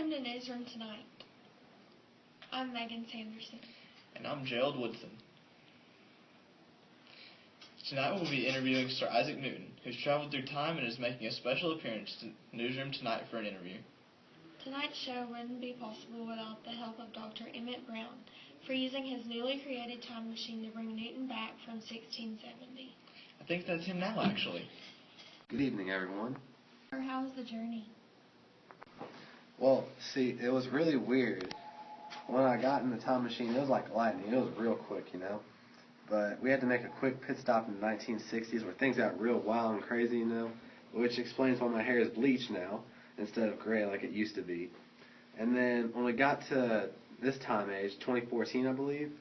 Welcome to Newsroom Tonight. I'm Megan Sanderson. And I'm Gerald Woodson. Tonight we'll be interviewing Sir Isaac Newton, who's traveled through time and is making a special appearance to Newsroom Tonight for an interview. Tonight's show wouldn't be possible without the help of Dr. Emmett Brown for using his newly created time machine to bring Newton back from 1670. I think that's him now, actually. Good evening, everyone. Or how was the journey? Well, see, it was really weird. When I got in the time machine, it was like lightning. It was real quick, you know. But we had to make a quick pit stop in the 1960s where things got real wild and crazy, you know, which explains why my hair is bleached now instead of gray like it used to be. And then when we got to this time age, 2014, I believe,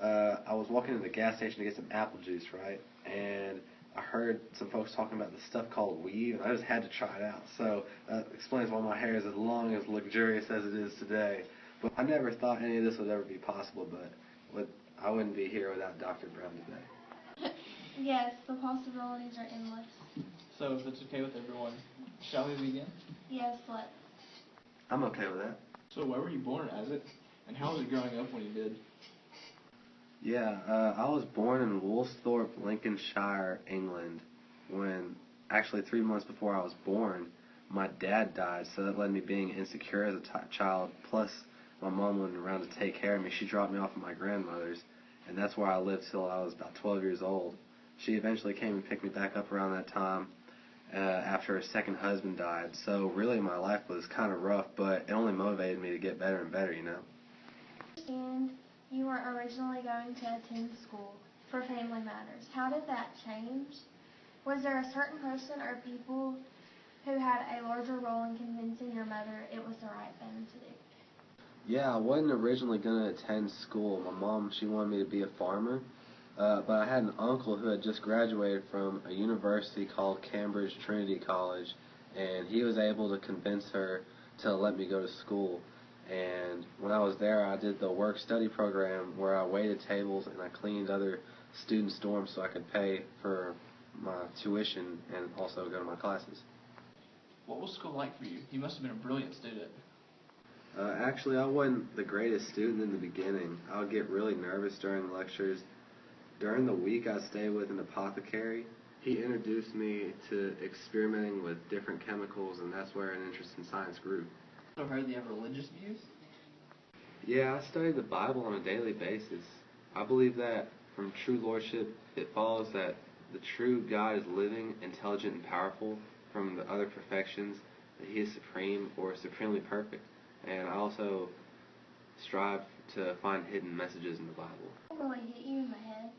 I was walking to the gas station to get some apple juice, right? And I heard some folks talking about this stuff called weave, and I just had to try it out. So that explains why my hair is as long as luxurious as it is today. But I never thought any of this would ever be possible, but I wouldn't be here without Dr. Brown today. Yes, the possibilities are endless. So if it's okay with everyone, shall we begin? Yes, let's. I'm okay with that. So where were you born, Isaac? And how was it growing up when you did? Yeah, I was born in Woolsthorpe, Lincolnshire, England. Actually 3 months before I was born, my dad died, so that led me being insecure as a child. Plus, my mom wasn't around to take care of me. She dropped me off at my grandmother's, and that's where I lived till I was about 12 years old. She eventually came and picked me back up around that time after her second husband died. So really my life was kind of rough, but it only motivated me to get better and better, you know. And you were originally going to attend school for Family Matters. How did that change? Was there a certain person or people who had a larger role in convincing your mother it was the right thing to do? Yeah, I wasn't originally going to attend school. My mom, she wanted me to be a farmer, but I had an uncle who had just graduated from a university called Cambridge Trinity College, and he was able to convince her to let me go to school. And when I was there, I did the work-study program where I waited tables and I cleaned other students' dorms so I could pay for my tuition and also go to my classes. What was school like for you? You must have been a brilliant student. Actually, I wasn't the greatest student in the beginning. I would get really nervous during lectures. During the week, I stayed with an apothecary. He introduced me to experimenting with different chemicals, and that's where an interest in science grew. I've heard you have religious views? Yeah, I study the Bible on a daily basis. I believe that from true lordship, it follows that the true God is living, intelligent, and powerful. From the other perfections, that He is supreme or supremely perfect. And I also strive to find hidden messages in the Bible. Really hit you in the head?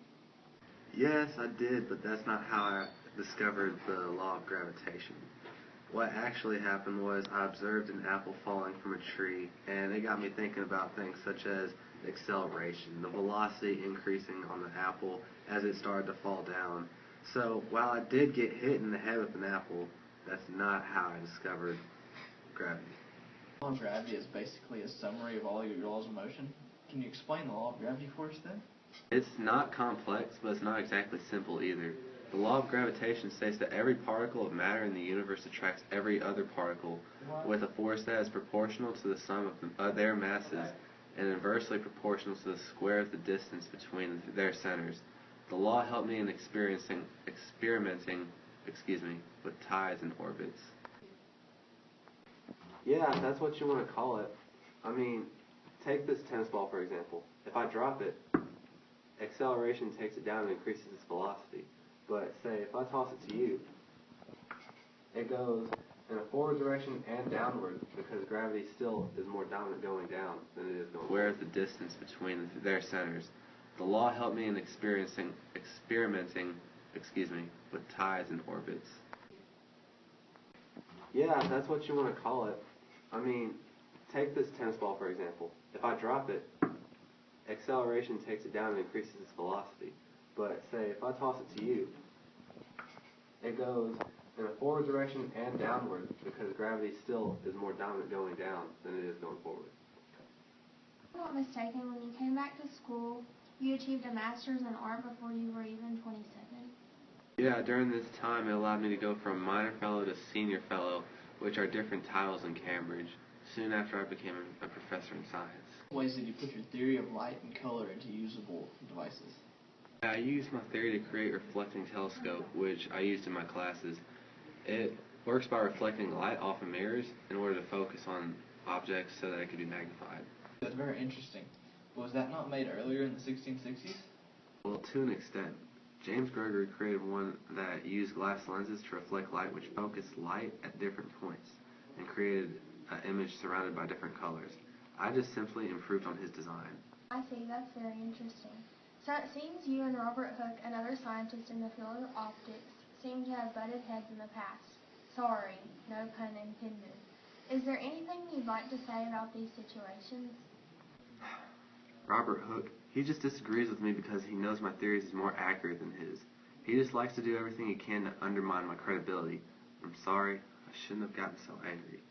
Yes, I did, but that's not how I discovered the law of gravitation. What actually happened was I observed an apple falling from a tree, and it got me thinking about things such as acceleration, the velocity increasing on the apple as it started to fall down. So while I did get hit in the head with an apple, that's not how I discovered gravity. The law of gravity is basically a summary of all your laws of motion. Can you explain the law of gravity for us then? It's not complex, but it's not exactly simple either. The law of gravitation states that every particle of matter in the universe attracts every other particle with a force that is proportional to the sum of their masses and inversely proportional to the square of the distance between their centers. The law helped me in experimenting with tides and orbits. Yeah, that's what you want to call it. I mean, take this tennis ball for example. If I drop it, acceleration takes it down and increases its velocity. But say if I toss it to you, it goes in a forward direction and downward because gravity still is more dominant going down than it is going forward. Where is the distance between their centers? The law helped me in experimenting with tides and orbits. Yeah, that's what you want to call it. I mean, take this tennis ball for example. If I drop it, acceleration takes it down and increases its velocity. But say if I toss it to you, it goes in a forward direction and downward because gravity still is more dominant going down than it is going forward. If I'm not mistaken, when you came back to school, you achieved a master's in art before you were even 27. Yeah, during this time it allowed me to go from minor fellow to senior fellow, which are different titles in Cambridge. soon after I became a professor in science. What ways did you put your theory of light and color into usable devices? I used my theory to create a reflecting telescope, which I used in my classes. It works by reflecting light off of mirrors in order to focus on objects so that it could be magnified. That's very interesting. Was that not made earlier in the 1660s? Well, to an extent. James Gregory created one that used glass lenses to reflect light, which focused light at different points and created an image surrounded by different colors. I just simply improved on his design. I see, that's very interesting. So it seems you and Robert Hooke and other scientists in the field of optics seem to have butted heads in the past. Sorry, no pun intended. Is there anything you'd like to say about these situations? Robert Hooke, he just disagrees with me because he knows my theories is more accurate than his. He just likes to do everything he can to undermine my credibility. I'm sorry, I shouldn't have gotten so angry.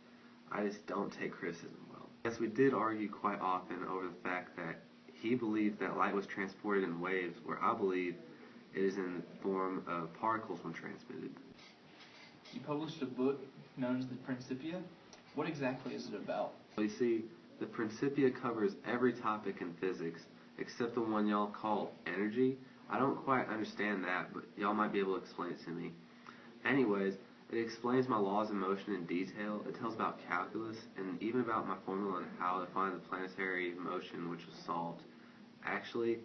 I just don't take criticism well. Yes, we did argue quite often over the fact that he believed that light was transported in waves, where I believe it is in the form of particles when transmitted. You published a book known as the Principia. What exactly is it about? You see, the Principia covers every topic in physics, except the one y'all call energy. I don't quite understand that, but y'all might be able to explain it to me. Anyways, it explains my laws of motion in detail. It tells about calculus, and even about my formula on how to find the planetary motion, which was solved. Actually,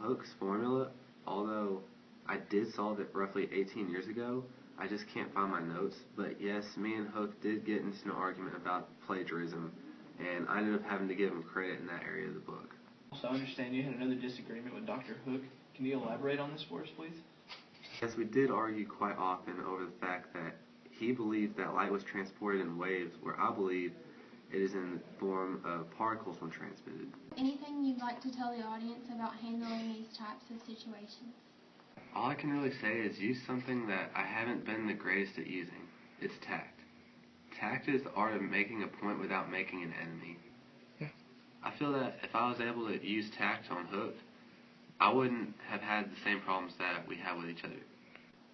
Hooke's formula, although I did solve it roughly 18 years ago, I just can't find my notes. But yes, me and Hooke did get into an argument about plagiarism, and I ended up having to give him credit in that area of the book. Also, I understand you had another disagreement with Dr. Hooke. Can you elaborate on this for us, please? Yes, we did argue quite often over the fact that he believed that light was transported in waves, where I believe it is in the form of particles when transmitted. Anything you'd like to tell the audience about handling these types of situations? All I can really say is use something that I haven't been the greatest at using. It's tact. Tact is the art of making a point without making an enemy. Yeah. I feel that if I was able to use tact on Hooke, I wouldn't have had the same problems that we have with each other.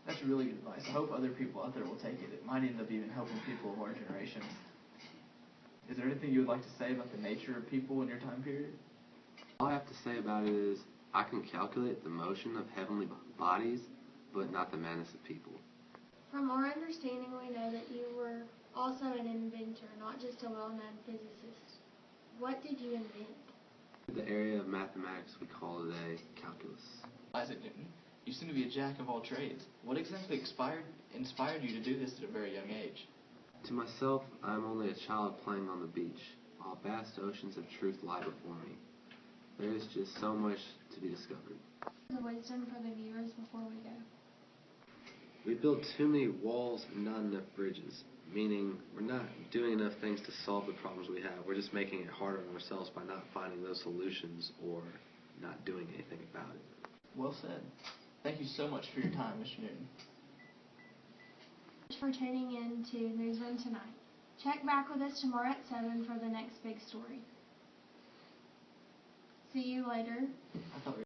That's really good advice. I hope other people out there will take it. It might end up even helping people of our generation. Is there anything you would like to say about the nature of people in your time period? All I have to say about it is I can calculate the motion of heavenly bodies, but not the madness of people. From our understanding, we know that you were also an inventor, not just a well-known physicist. What did you invent? The area of mathematics we call today calculus. Isaac Newton, you seem to be a jack of all trades. What exactly inspired you to do this at a very young age? To myself, I am only a child playing on the beach, while vast oceans of truth lie before me. There is just so much to be discovered. The wisdom for the viewers before we go. We build too many walls and not enough bridges, meaning we're not doing enough things to solve the problems we have. We're just making it harder on ourselves by not finding those solutions or not doing anything about it. Well said. Thank you so much for your time, Mr. Newton. Thanks for tuning in to Newsroom Tonight. Check back with us tomorrow at 7 for the next big story. See you later. I thought